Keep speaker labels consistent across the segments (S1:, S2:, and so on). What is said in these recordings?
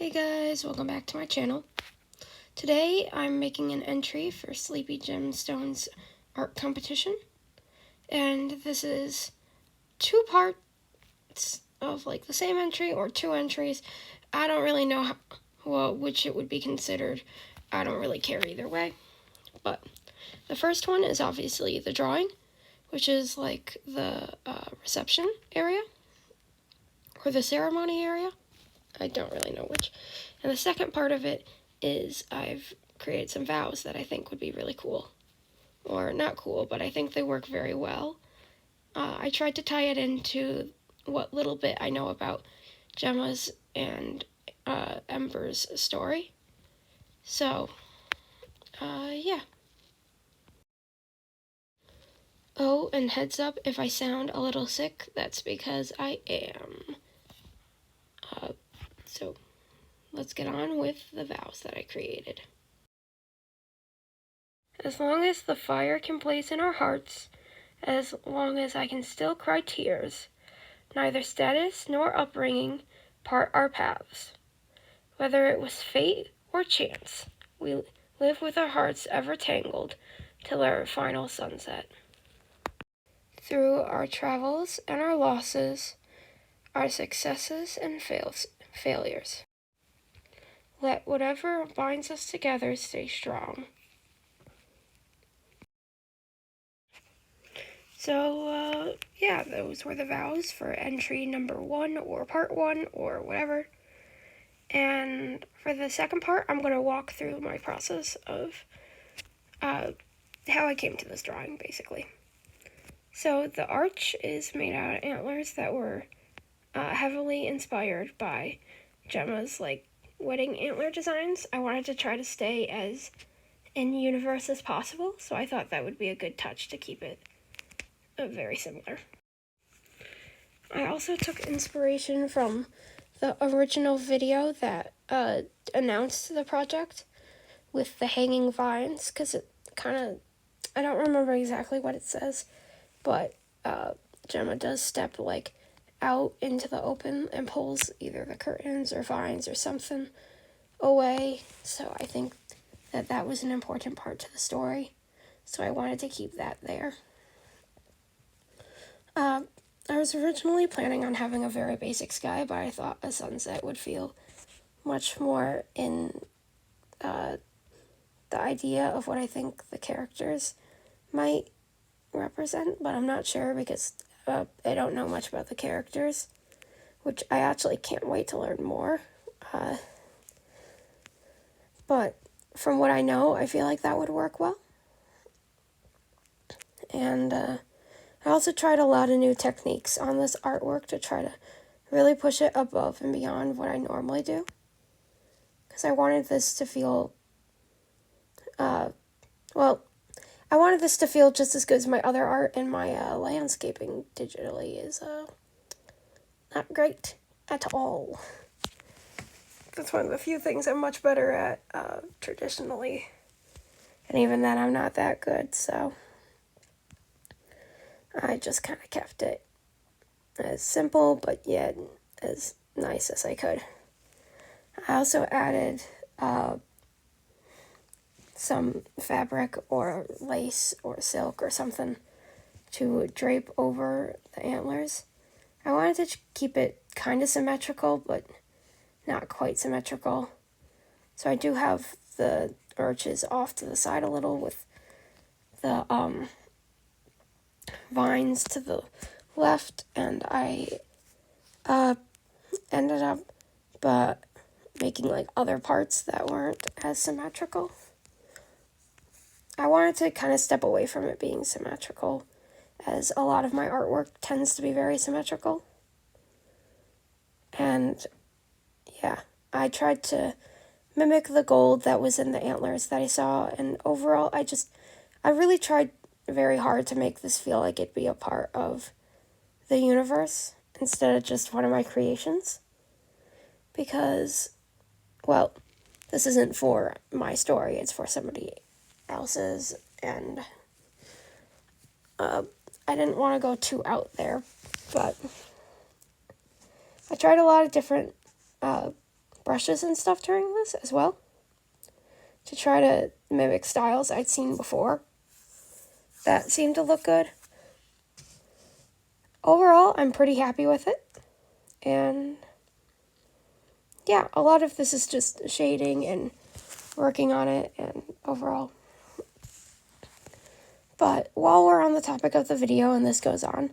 S1: Hey guys, welcome back to my channel. Today I'm making an entry for Sleepy Gemstones art competition, and this is two parts of like the same entry or two entries. I don't really know which it would be considered. I don't really care either way, but the first one is obviously the drawing, which is like the reception area or the ceremony area. I don't really know which. And the second part of it is I've created some vows that I think would be really cool. Or not cool, but I think they work very well. I tried to tie it into what little bit I know about Gemma's and Ember's story. So, yeah. Oh, and heads up, if I sound a little sick, that's because I am. So, let's get on with the vows that I created. As long as the fire can blaze in our hearts, as long as I can still cry tears, neither status nor upbringing part our paths. Whether it was fate or chance, we live with our hearts ever tangled till our final sunset. Through our travels and our losses, our successes and failures, let whatever binds us together stay strong. So, yeah, those were the vows for entry number 1 or part 1 or whatever. And for the second part, I'm going to walk through my process of how I came to this drawing, basically. So the arch is made out of antlers that were heavily inspired by Gemma's, wedding antler designs. I wanted to try to stay as in universe as possible, so I thought that would be a good touch to keep it very similar. I also took inspiration from the original video that announced the project with the hanging vines, because it kind of, I don't remember exactly what it says, but Gemma does step out into the open and pulls either the curtains or vines or something away. So I think that was an important part to the story, so I wanted to keep that there. I was originally planning on having a very basic sky, but I thought a sunset would feel much more in the idea of what I think the characters might represent, but I'm not sure because I don't know much about the characters, which I actually can't wait to learn more. But from what I know, I feel like that would work well. And I also tried a lot of new techniques on this artwork to try to really push it above and beyond what I normally do. Because I wanted this to feel, I wanted this to feel just as good as my other art, and my landscaping digitally is not great at all. That's one of the few things I'm much better at traditionally. And even then, I'm not that good, so I just kind of kept it as simple, but yet as nice as I could. I also added some fabric or lace or silk or something to drape over the antlers. I wanted to keep it kind of symmetrical, but not quite symmetrical. So I do have the arches off to the side a little with the vines to the left, and I ended up making other parts that weren't as symmetrical. I wanted to kind of step away from it being symmetrical, as a lot of my artwork tends to be very symmetrical. And yeah, I tried to mimic the gold that was in the antlers that I saw, and overall I really tried very hard to make this feel like it'd be a part of the universe instead of just one of my creations. Because, well, this isn't for my story, it's for somebody else's, and I didn't want to go too out there, but I tried a lot of different brushes and stuff during this as well, to try to mimic styles I'd seen before that seemed to look good. Overall, I'm pretty happy with it, and yeah, a lot of this is just shading and working on it and overall. But while we're on the topic of the video and this goes on,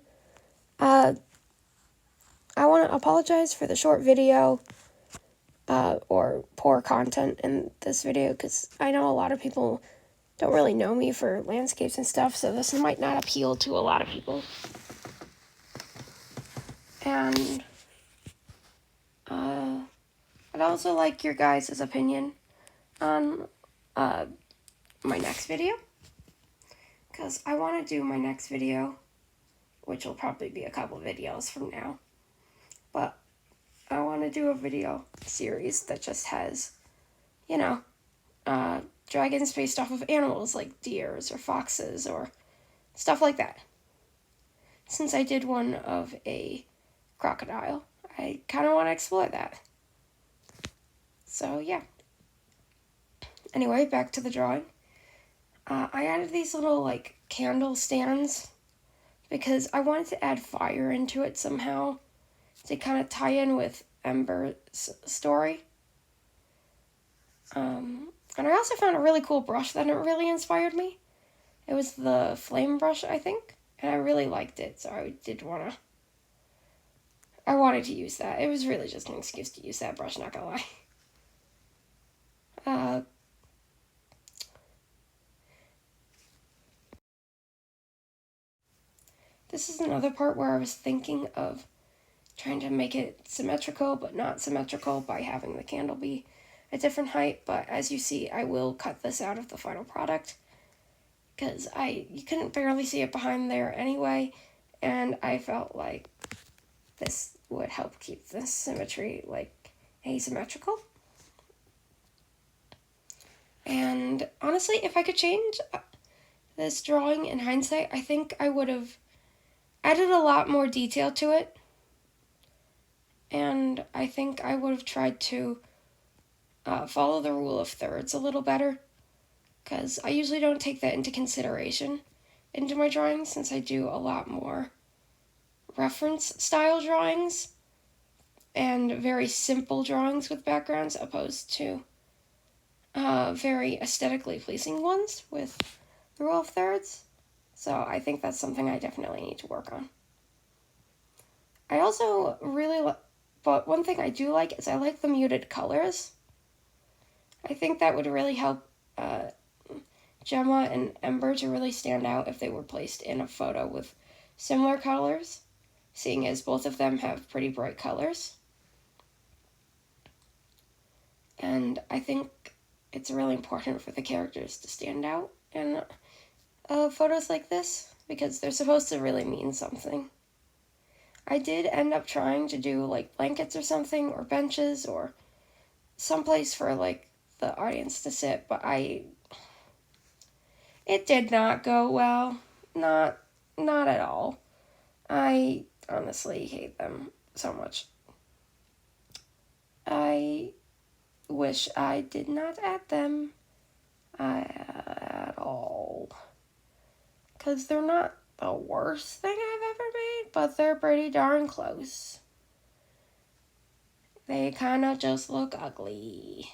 S1: I want to apologize for the short video or poor content in this video, because I know a lot of people don't really know me for landscapes and stuff, so this might not appeal to a lot of people. And I'd also like your guys' opinion on my next video, because I want to do my next video, which will probably be a couple videos from now, but I want to do a video series that just has, dragons based off of animals like deers or foxes or stuff like that. Since I did one of a crocodile, I kind of want to explore that. So yeah. Anyway, back to the drawing. I added these little candle stands because I wanted to add fire into it somehow to kind of tie in with Ember's story. And I also found a really cool brush that really inspired me. It was the flame brush, I think, and I really liked it, so I wanted to use that. It was really just an excuse to use that brush, not gonna lie. This is another part where I was thinking of trying to make it symmetrical, but not symmetrical by having the candle be a different height, but as you see, I will cut this out of the final product, because you couldn't barely see it behind there anyway, and I felt like this would help keep the symmetry asymmetrical. And honestly, if I could change this drawing in hindsight, I think I would have added a lot more detail to it, and I think I would have tried to follow the rule of thirds a little better, because I usually don't take that into consideration into my drawings, since I do a lot more reference style drawings and very simple drawings with backgrounds, opposed to very aesthetically pleasing ones with the rule of thirds. So I think that's something I definitely need to work on. I also really but one thing I do like is I like the muted colors. I think that would really help Gemma and Ember to really stand out if they were placed in a photo with similar colors, seeing as both of them have pretty bright colors. And I think it's really important for the characters to stand out in photos like this, because they're supposed to really mean something. I did end up trying to do blankets or something, or benches, or someplace for the audience to sit, but it did not go well. Not at all. I honestly hate them so much. I wish I did not add them at all, because they're not the worst thing I've ever made, but they're pretty darn close. They kind of just look ugly.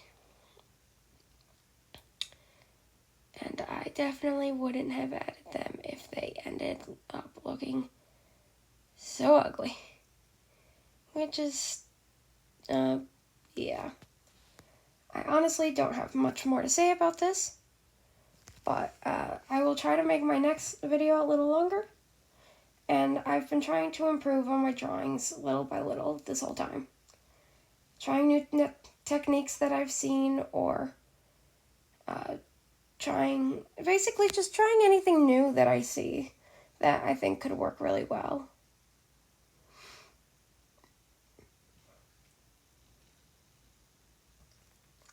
S1: And I definitely wouldn't have added them if they ended up looking so ugly. Which is, yeah. I honestly don't have much more to say about this, but I will try to make my next video a little longer. And I've been trying to improve on my drawings little by little this whole time. Trying new techniques that I've seen, or basically just trying anything new that I see that I think could work really well.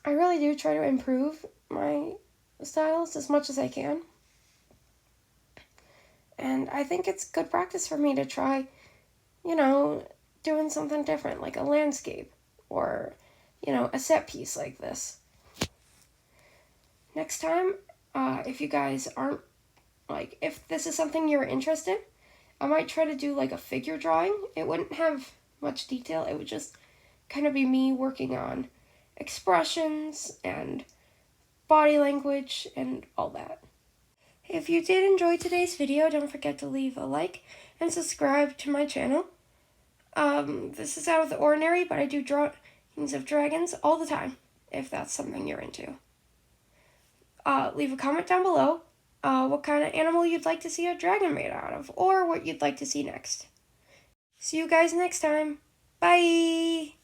S1: I really do try to improve my styles as much as I can. And I think it's good practice for me to try, doing something different, like a landscape, or a set piece like this. Next time, if you guys aren't, if this is something you're interested in, I might try to do like a figure drawing. It wouldn't have much detail. It would just kind of be me working on expressions and body language and all that. If you did enjoy today's video, don't forget to leave a like and subscribe to my channel. This is out of the ordinary, but I do drawings of dragons all the time, if that's something you're into. Leave a comment down below what kind of animal you'd like to see a dragon made out of, or what you'd like to see next. See you guys next time. Bye!